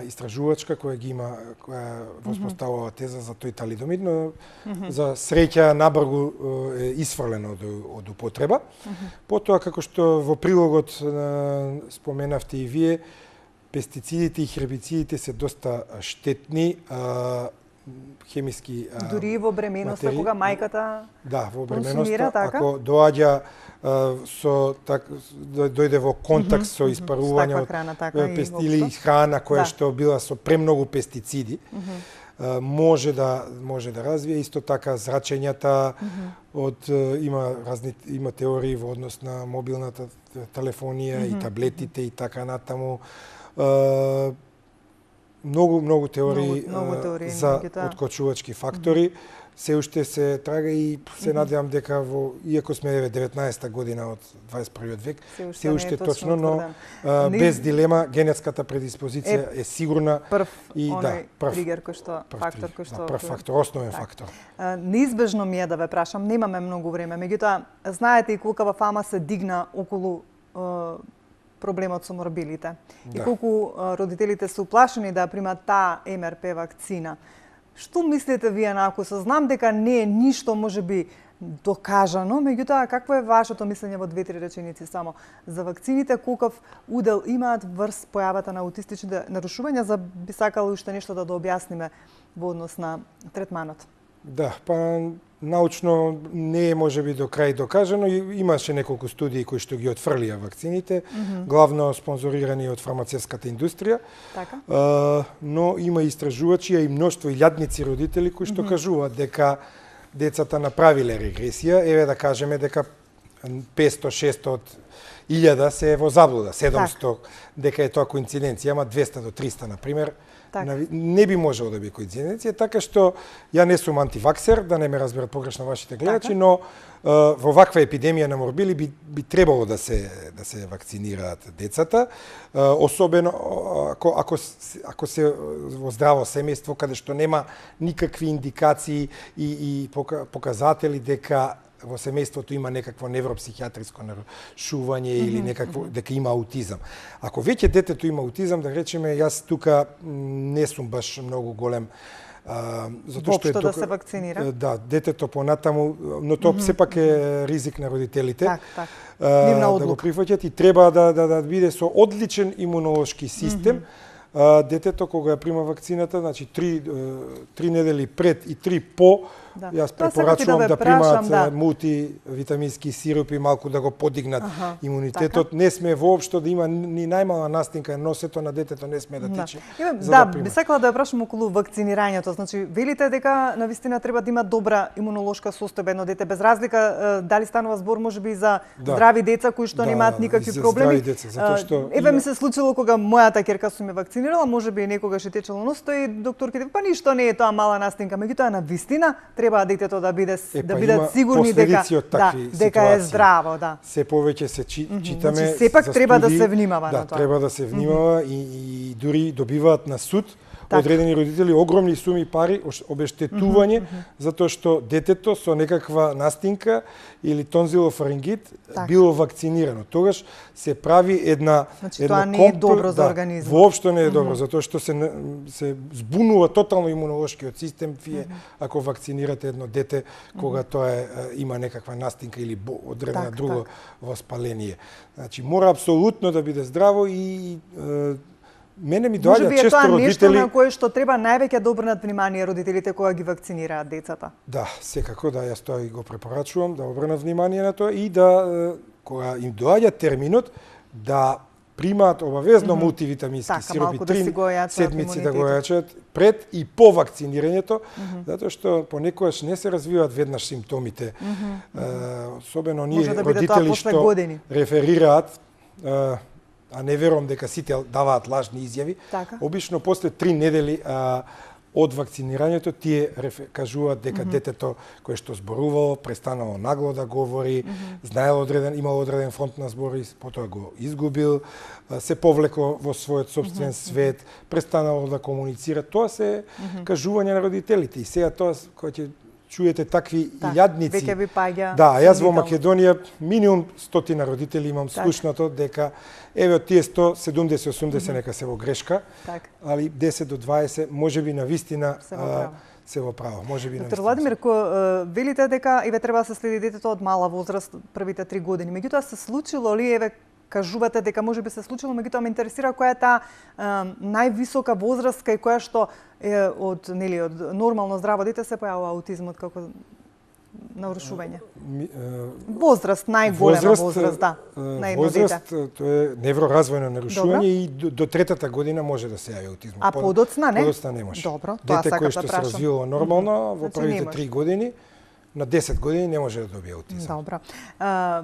истражувачка која ги има, која воспоставува теза за тој талидомид, но за среќа набргу е исфрлено од употреба. Потоа, како што во прилогот споменавте и вие, пестицидите и хербицидите се доста штетни, хемиски дури во бременоста кога мајката во бременоста, ако доаѓа дојде во контакт со испарување од или храна која што била со премногу пестициди, може да развие исто така зрачењата од има теории во однос на мобилната телефонија и таблетите и така натаму. Многу теории за откочувачки фактори. Се уште се трага и се надевам дека иако сме 19-та година од 21 век, се уште точно, но без дилема генетската предиспозиција е сигурна и прв тригер кој што прв фактор, основен фактор. Неизбежно ми е да ве прашам, немаме многу време, меѓутоа знаете и колкава фама се дигна околу проблемот со морбилите. И колку родителите се уплашени да примат таа МРП вакцина. Што мислите вие на ако знам дека не е ништо можеби докажано, меѓутоа какво е вашето мислење во 2-3 реченици само за вакцините, колков удел имаат врз појавата на аутистичните нарушувања, за би сакало уште нешто да објасниме во однос на третманот? Да, научно не е можеби до крај докажано, имаше неколку студии кои што ги отфрлија вакцините, главно спонзорирани од фармацевската индустрија. Така? Но има истражувачи и мноштво илјадници родители кои што кажуваат дека децата направиле регресија, еве да кажеме дека 500-600 1000 се во заблуда, 700 дека е тоа коинциденција, ама 200 до 300 на пример. Не би можело да биде коинциденција, така што ја не сум антиваксер, да не ме разберат погрешно вашите гледачи, но во ваква епидемија на морбили би требало да се вакцинираат децата, особено ако се во здраво семејство каде што нема никакви индикации и показатели дека во семејството има некакво невропсихијатриско нарушување или некакво дека има аутизам. Ако веќе детето има аутизам, да речеме, јас тука не сум баш многу голем затоа што да се вакцинира. Да, детето понатаму, но тоа сепак е ризик на родителите. Да го прифаќат и треба да биде со одличен имунолошки систем. Детето кога ја прима вакцината, значи 3 недели пред и 3 по, јас препорачувам да примаат мултивитамински сиропи, малку да го подигнат имунитетот. Не сме воопшто да има ни најмала настинка, носето на детето не сме да тиче. Би сакала да ја прашам околу вакцинирањето. Значи, велите дека навистина треба да има добра имунолошка состојба едно дете, без разлика дали станува збор можеби за здрави деца кои што немаат никакви проблеми. Еве ми се случило кога мојата ќерка со ме вакцинира, вакцинирала, можеби некогаш е течело, но стои докторките, па ништо не е тоа мала настинка, меѓутоа на вистина треба детето да биде да бидат сигурни дека дека е здраво, да. Се повеќе се читаме. Значи, сепак треба да се внимава на тоа. Да, треба да се внимава и дури добиваат на суд одредени родители огромни суми пари обештетување затоа што детето со некаква настинка или тонзилофарингит било вакцинирано. Тогаш се прави една тоа не е добро за организмот. Воопшто не е добро затоа што се збунува тотално имунолошкиот систем ако вакцинирате едно дете кога тоа има некаква настинка или одредено друго воспаление. Значи мора апсолутно да биде здраво и мене ми доаѓа често родители... Може би е тоа нешто на кое што треба највеќе да обрнат внимание родителите кога ги вакцинираат децата? Да, секако да, јас тоа и го препорачувам, да обрнат внимание на тоа и да, кога им доаѓа терминот, да примаат обавезно мултивитамински сиропи 3 седмици да го јачат пред и по вакцинирањето, затоа што понекогаш не се развиваат веднаш симптомите. Особено ние родители што реферираат, а не верувам дека сите даваат лажни изјави. Обично после 3 недели од вакцинирањето тие кажуваат дека детето кое што зборувало, престанало нагло да говори, знаело имало одреден фонд на збори, потоа го изгубил, се повлекло во својот собствен свет, престанало да комуницира. Тоа се кажување на родителите и сега тоа кога ќе чуете такви илјадници. Веќе ви паѓа. Да, јас во Македонија минимум 100 родители имам слушнато дека еве од тие 170-80 нека се во грешка, али 10 до 20 можеби на вистина се во право. Можеби на вистина. Доктор Владимир, велите дека еве треба да се следи детето од мала возраст првите 3 години. Меѓутоа се случило ли еве кажувате дека можеби се случило, меѓутоа ме интересира која е таа највисока возраст кај која што од нормално здраво дете се појавува аутизмот како нарушување. Возраст, најголема возраст, да, на едно дете. Тоа е невроразвојно нарушување и до 3-та година може да се јави аутизмот. А подоцна не? Подоцна не може. Добро, тоа сакам да прашам. Дете кое што се развило нормално во првите 3 години, на 10 години не може да добие аутизам. Добро.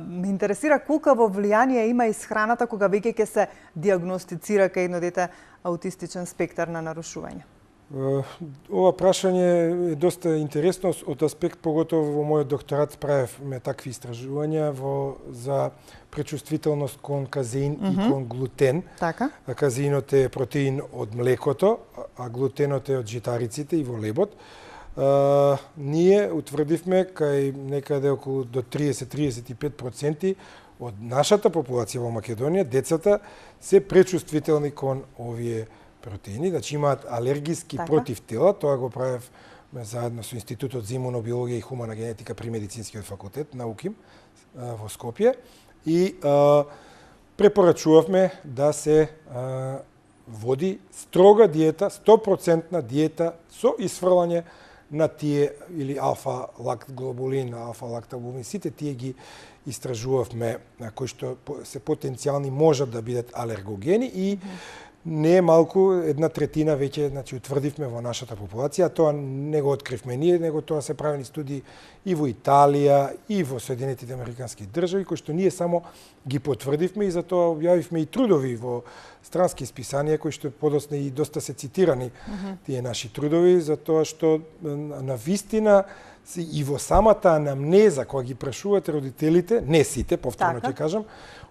Ме интересира колку влијание има исхраната кога веќе ќе се дијагностицира кај едно дете аутистичен спектар на нарушување? Ова прашање е доста интересно од аспект, поготово во мојот докторат правевме такви истражувања за пречувствителност кон казеин и кон глутен. Така. Казеинот е протеин од млекото, а глутенот е од житариците и во лебот. Ние утврдивме кај некаде околу до 30-35% од нашата популација во Македонија, децата се пречувствителни кон овие протеини, значи имаат алергиски против тела, тоа го правев заедно со Институтот за имунобиологија и хумана генетика при Медицинскиот факултет на УКИМ во Скопје и препорачувавме да се води строга диета, 100% диета со исфрлање на тие или алфа-лактглобулин, алфа-лакталбумин, сите тие ги истражувавме кои што се потенцијални можат да бидат алергогени и не е малку 1/3 веќе, значи утврдивме во нашата популација, тоа не го откривме ние, него тоа се правени студии и во Италија и во Соединетите Американски држави кои што ние само ги потврдивме и затоа објавивме и трудови во странски списанија кои што подосна и доста се цитирани тие наши трудови затоа што на вистина и во самата анамнеза кога ги прашувате родителите, не сите, повторно ќе кажам,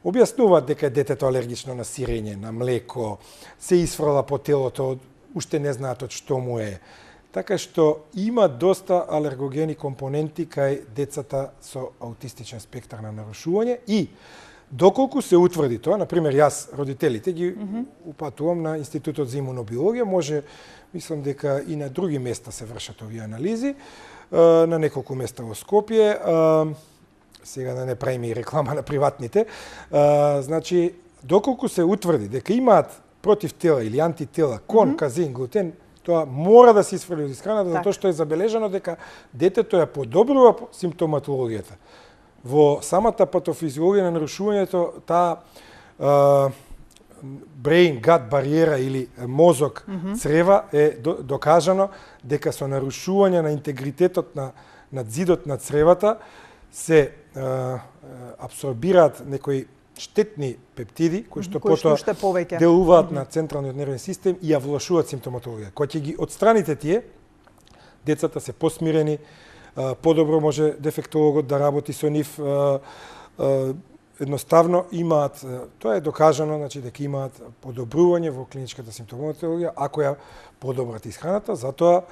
објаснуваат дека детето алергично на сирење, на млеко, се исфрла по телото, уште не знаат од што му е. Така што има доста алергогени компоненти кај децата со аутистичен спектар на нарушување и доколку се утврди тоа, например јас родителите ги упатувам на Институтот за имунобиологија, може мислам дека и на други места се вршат овие анализи, на неколку места во Скопје, сега да не правиме и реклама на приватните, значи, доколку се утврди дека имаат против тела или антитела кон казеин, глутен, тоа мора да се исфрли од исхраната, затоа што е забележано дека детето ја подобрува симптоматологијата. Во самата патофизиологија на нарушувањето, таа brain-gut бариера или мозок, црева е докажано дека со нарушување на интегритетот на зидот на цревата се абсорбираат некои штетни пептиди кои што кои што потоа уште повеќе делуваат на централниот нервен систем и ја влошуваат симптоматологија. Кога ќе ги отстраните тие, децата се посмирени, подобро може дефектологот да работи со нив, едноставно имаат, тоа е докажано, значи дека имаат подобрување во клиничката симптоматологија ако ја подобрат исхраната, затоа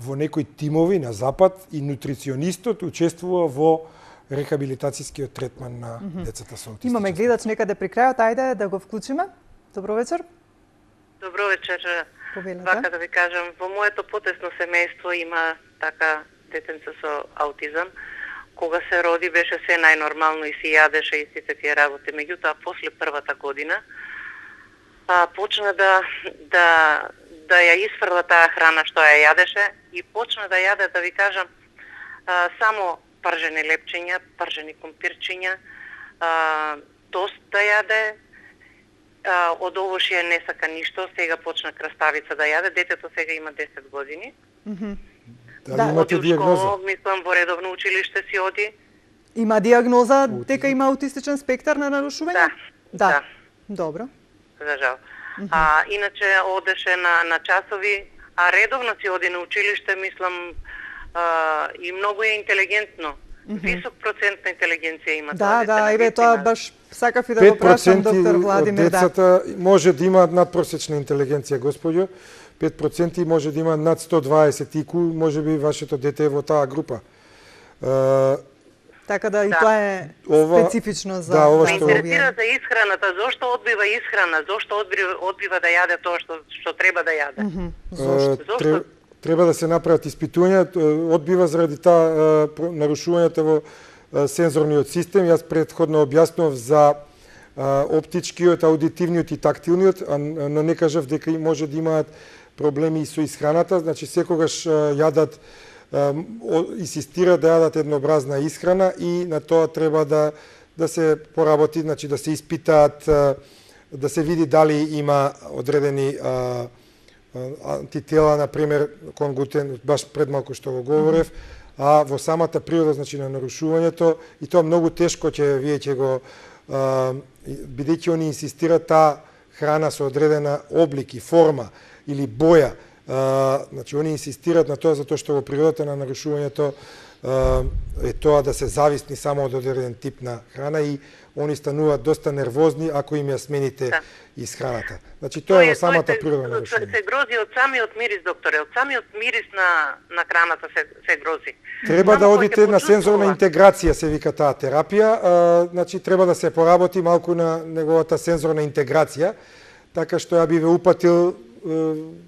во некои тимови на запад и нутриционистот учествува во рехабилитацијскиот третман на децата со аутистичен. Имаме гледач некаде при крајот, ајде да го вклучиме. Добро вечер. Добро вечер. Повелете. Вака да ви кажам, во моето потесно семејство има така детенце со аутизам. Кога се роди беше се најнормално и си јадеше и сите тие работи. Меѓутоа, после првата година почна да ја исфрла таа храна што ја јадеше и почна да јаде, да ви кажам, само пржени лепчиња, пржени компирчиња, тост да јаде, од овошје не сака ништо, сега почна краставица да јаде, детето сега има 10 години. Дали имате диагноза? Мислам, во редовно училиште си оди. Има диагноза дека има аутистичен спектар на нарушување? Да. Добро. За жал. Иначе одеше на часови, а редовно си оди на училиште, мислам, и многу е интелигентно. Висок процент на интелигенција има тоа дете. Да, еве тоа баш сакав и да го прашам доктор Владимир. 5% од децата може да имаат надпросечна интелигенција, господјо. 5% може да имаат над 120 IQ, може би вашето дете е во таа група. Така да и тоа е специфично за ова што интересира за исхраната, зошто одбива исхрана, зошто одбива да јаде тоа што треба да јаде. Зошто? Треба да се направат испитувања, одбива заради таа нарушувањата во сензорниот систем. Јас претходно објаснував за оптичкиот, аудитивниот и тактилниот, но не кажав дека може да имаат проблеми и со исхраната. Значи секогаш јадат, инсистираат да јадат еднообразна исхрана и на тоа треба да се поработи, значи да се испитаат, да се види дали има одредени антитела, например, кон глутен, баш пред малку што го говорев, а во самата природа, значи на нарушувањето, и тоа многу тешко вие ќе го, бидејќи они инсистираат таа храна со одредена облик и форма или боја, значи они инсистираат на тоа затоа што во природата на нарушувањето е тоа да се зависни само од одреден тип на храна и они стануваат доста нервозни ако им ја смените исхраната. Значи тоа е во самата природа на нарушувањето. Се грози од самиот мирис, докторе, од самиот мирис на храната се грози. Треба да одите на сензорна интеграција, се вика таа терапија, значи треба да се поработи малку на неговата сензорна интеграција, така што ја би ве упатил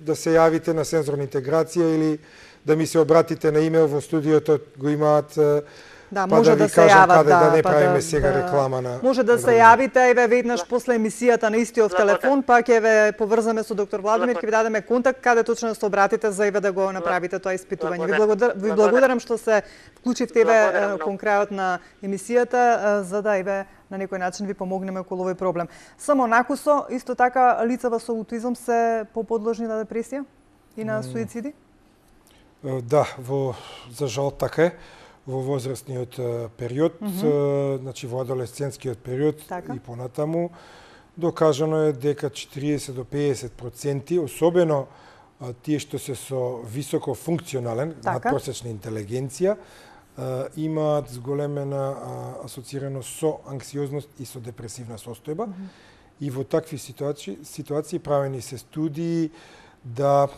да се јавите на сензорна интеграција или да ми се обратите на имейл во студиото, го имаат. Да, може да се јават, да не правиме сега реклама на. Може да се јавите, еве веднаш после емисијата на истиот телефон, па ќе ве поврзаме со доктор Владимир, ќе ви дадеме контакт каде точно да се обратите за еве да го направите тоа испитување. Ви благодарам што се вклучивте еве кон крајот на емисијата за да еве на некој начин ви помогнеме околу овој проблем. Само накусо, исто така лицата со аутизам се поподложни на депресија и на суициди? Да, за жал така е. Во возрастниот период, значи во адолесцентскиот период и понатаму, докажано е дека 40 до 50%, особено тие што се со високо функционален, надпросечна интелигенција, имаат зголемена асоцираност со анксиозност и со депресивна состојба. И во такви ситуации правени се студии да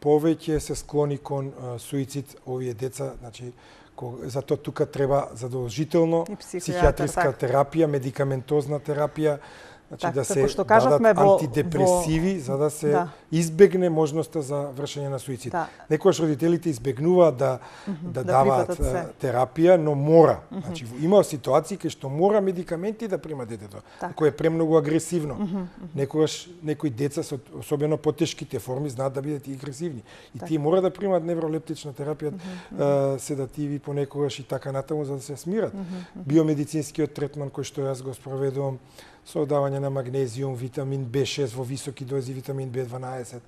повеќе се склони кон суицид овие деца, значи затоа тука треба задолжително психијатриска терапија, медикаментозна терапија, значи да се дадат антидепресиви за да се избегне можноста за вршење на суицид. Некогаш родителите избегнуваат да даваат терапија, но мора. Значи има ситуации кај што мора медикаменти да прима детето, кој е премногу агресивно. Некогаш некои деца со особено потешките форми знаат да бидат и агресивни. И тие мора да примаат невролептична терапија, седативи понекогаш и така натаму за да се смират. Биомедицинскиот третман кој што јас го спроведувам со давање на магнезиум, витамин B6 во високи дози, витамин B12,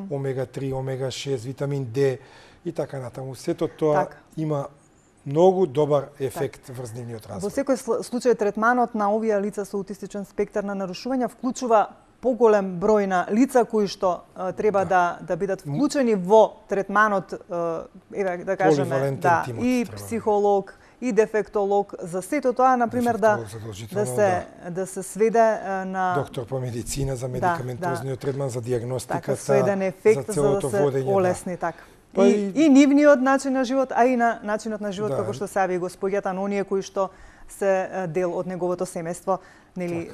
омега 3, омега 6, витамин D и така натаму. Сето тоа има многу добар ефект врз нивниот Во развој. секој случај третманот на овие лица со аутистичен спектар на нарушувања вклучува поголем број на лица кои што треба да бидат вклучени во третманот, еве да кажеме, Поливалентен тимот и треба. психолог, и дефектолог, за сето тоа на пример да се сведе на доктор по медицина за медикаментозниот третман, за дијагностиката, така, со еден ефект за целото за да се водење. олесни така. Па И нивниот начин на живот, а и на начинот на живот Да. како што себе го споѓата на оние кои што се дел од неговото семејство, нели,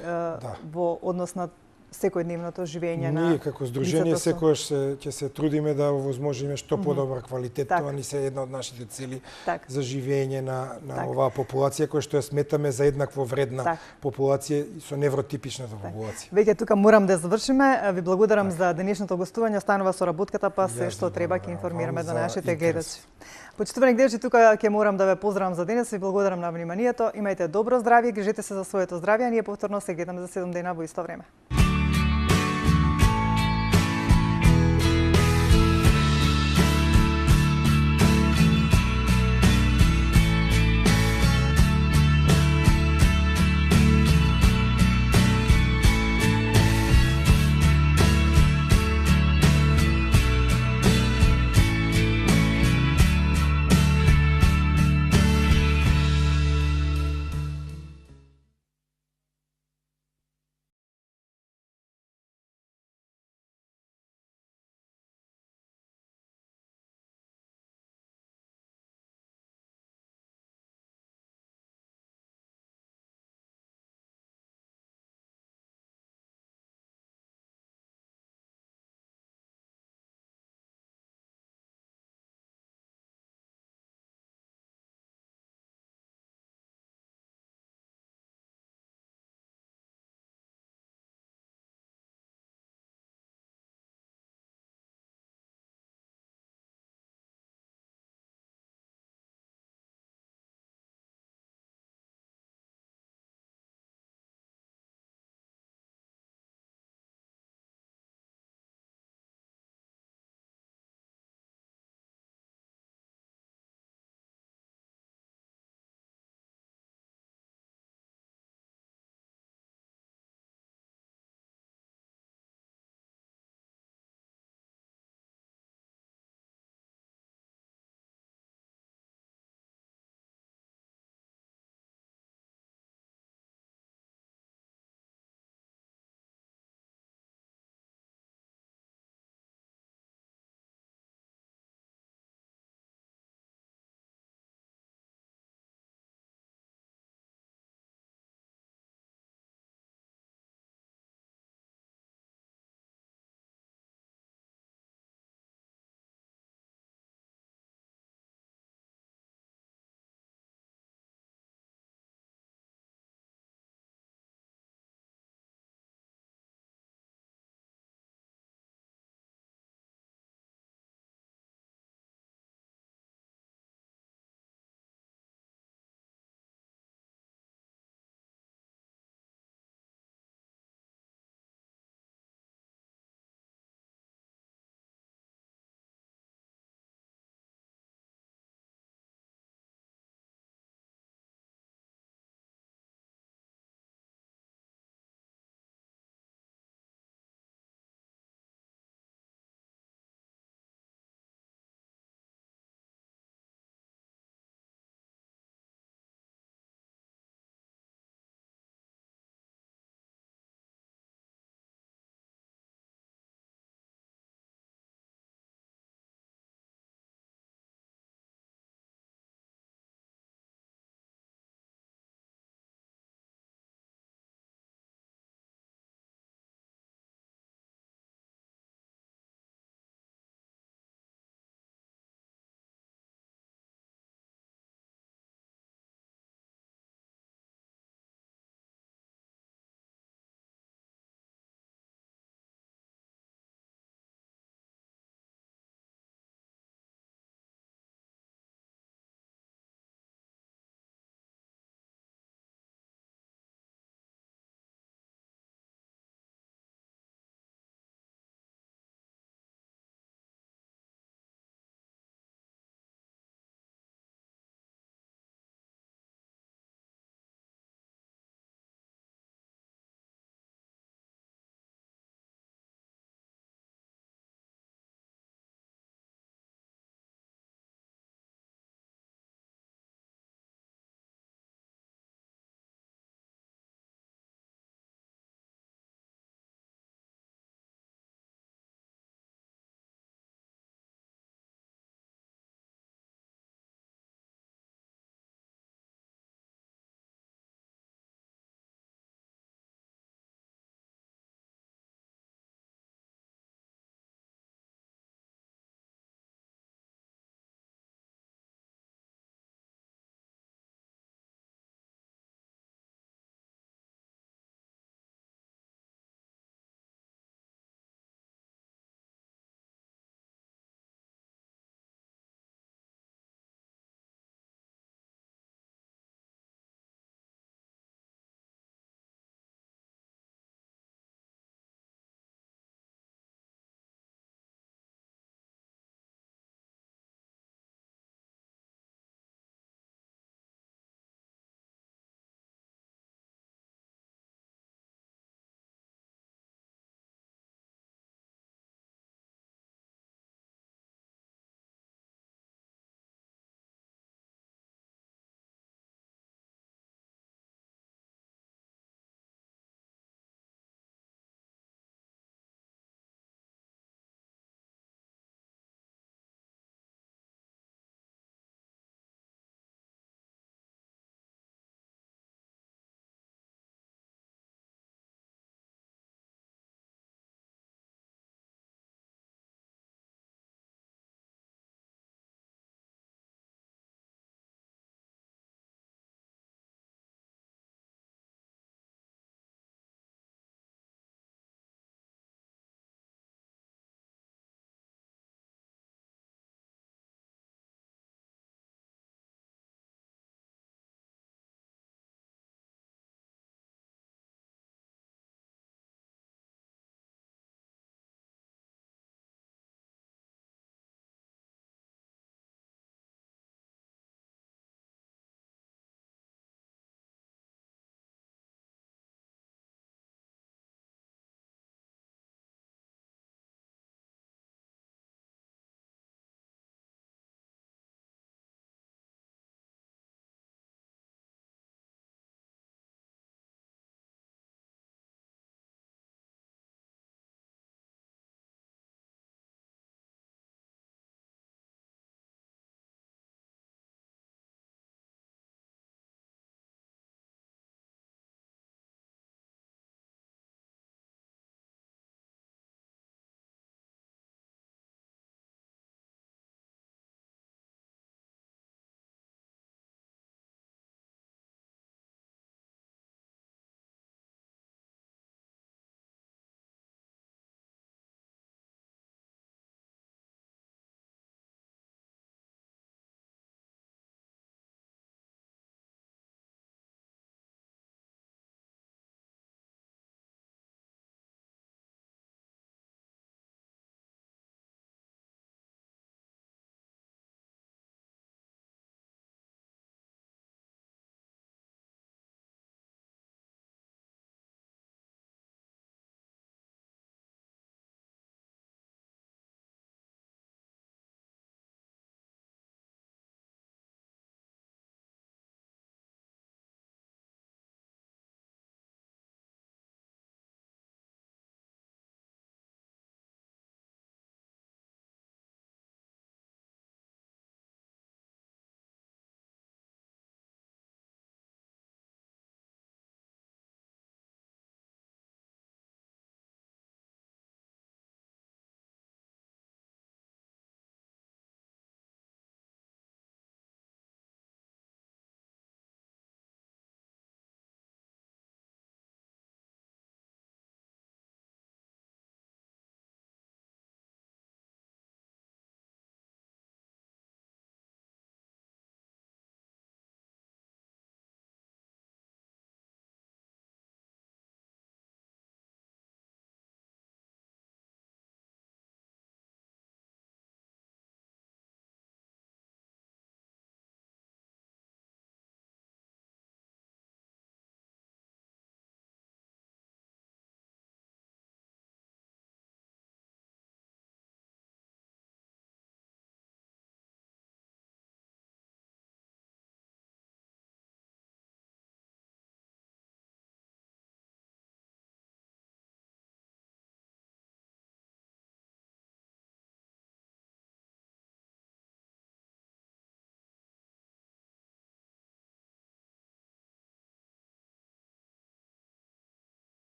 во однос на секојдневното живење на Ние како здружение лицата со- секогаш ќе се трудиме да овозможиме што подобар квалитет. Така. Тоа ни се една од нашите цели Така. за живење на Така. оваа популација која што ја сметаме за еднакво вредна Така. популација со невротипичната популација. Веќе тука морам да завршиме. Ви благодарам за денешното гостување. Останува со работката, па се Јас што ви треба ќе благодарам информираме вам за за нашите интерес. гледачи. Почитувани гледачи, тука ќе морам да ве поздравам за денес. Ви благодарам на вниманието. Имајте добро здравје, грижете се за своето здравје, а ние повторно се гледаме за 7 дена во исто време.